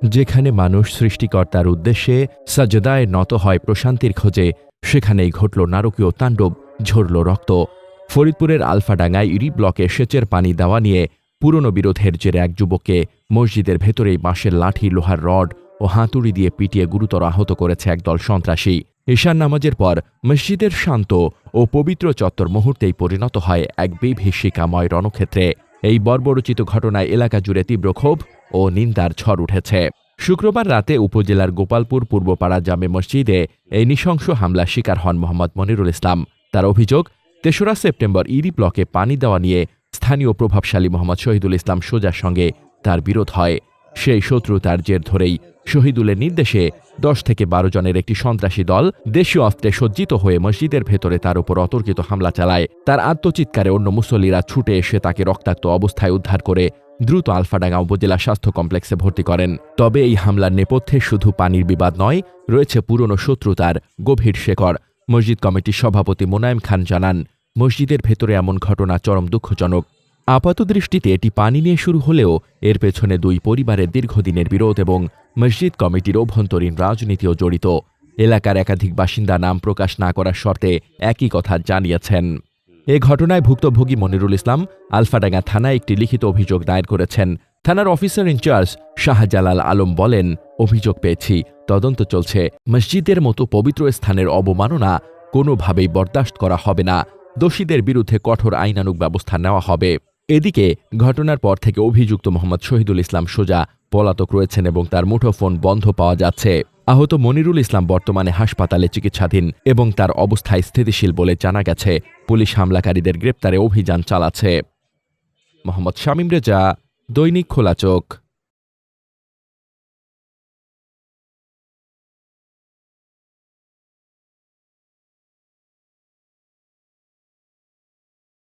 যেখানে মানুষ সৃষ্টিকর্তার উদ্দেশ্যে সাজদায় নত হয় প্রশান্তির খোঁজে, সেখানেই ঘটল নারকীয় তাণ্ডব, ঝরল রক্ত। ফরিদপুরের আলফাডাঙ্গায় ইরি ব্লকে সেচের পানি দেওয়া নিয়ে পুরনো বিরোধের জেরে এক যুবককে মসজিদের ভেতরেই বাঁশের লাঠি, লোহার রড ও হাতুড়ি দিয়ে পিটিয়ে গুরুতর আহত করেছে একদল সন্ত্রাসী। ঈশান নামাজের পর মসজিদের শান্ত ও পবিত্র চত্বর মুহূর্তেই পরিণত হয় এক বিভীষিকাময় রণক্ষেত্রে। এই বর্বরোচিত ঘটনায় এলাকা জুড়ে তীব্র ক্ষোভ ও নিন্দার ঝড় উঠেছে। শুক্রবার রাতে উপজেলার গোপালপুর পূর্বপাড়া জামে মসজিদে এই নৃশংস হামলা শিকার হন মোহাম্মদ মনিরুল ইসলাম। তার অভিযোগ, ৩রা সেপ্টেম্বর ইরি ব্লকে পানি দেওয়া নিয়ে স্থানীয় প্রভাবশালী মোহাম্মদ শহীদুল ইসলাম সোজার সঙ্গে তার বিরোধ হয়। সেই শত্রুতার জের ধরেই শহীদুলের নির্দেশে ১০ থেকে ১২ জনের একটি সন্ত্রাসী দল দেশীয় অস্ত্রে সজ্জিত হয়ে মসজিদের ভেতরে তার উপর অতর্কিত হামলা চালায়। তার আত্মচিৎকারে অন্য মুসল্লিরা ছুটে এসে তাকে রক্তাক্ত অবস্থায় উদ্ধার করে দ্রুত আলফাডাঙ্গা উপজেলা স্বাস্থ্য কমপ্লেক্সে ভর্তি করেন। তবে এই হামলার নেপথ্যে শুধু পানির বিবাদ নয়, রয়েছে পুরনো শত্রুতার গভীর শেকড়। মসজিদ কমিটির সভাপতি মোনায়েম খান জানান, মসজিদের ভেতরে এমন ঘটনা চরম দুঃখজনক। আপাতদৃষ্টিতে এটি পানি নিয়ে শুরু হলেও এর পেছনে দুই পরিবারের দীর্ঘদিনের বিরোধ এবং মসজিদ কমিটির অভ্যন্তরীণ রাজনীতিও জড়িত। এলাকার একাধিক বাসিন্দা নাম প্রকাশ না করার শর্তে একই কথা জানিয়েছেন। এ ঘটনায় ভুক্তভোগী মনিরুল ইসলাম আলফাডাঙ্গা থানায় একটি লিখিত অভিযোগ দায়ের করেছেন। থানার অফিসার ইনচার্জ শাহজালাল আলম বলেন, অভিযোগ পেয়েছি, তদন্ত চলছে। মসজিদের মতো পবিত্র স্থানের অবমাননা কোনোভাবেই বরদাস্ত করা হবে না। দোষীদের বিরুদ্ধে কঠোর আইনানুগ ব্যবস্থা নেওয়া হবে। এদিকে ঘটনার পর থেকে অভিযুক্ত মোহাম্মদ শহীদুল ইসলাম সোজা পলাতক রয়েছেন এবং তার মুঠোফোন বন্ধ পাওয়া যাচ্ছে। আহত মনিরুল ইসলাম বর্তমানে হাসপাতালে চিকিৎসাধীন এবং তার অবস্থা স্থিতিশীল বলে জানা গেছে। পুলিশ হামলাকারীদের গ্রেপ্তারে অভিযান চালাচ্ছে। মোহাম্মদ শামীম রেজা, দৈনিক খোলা চোখ।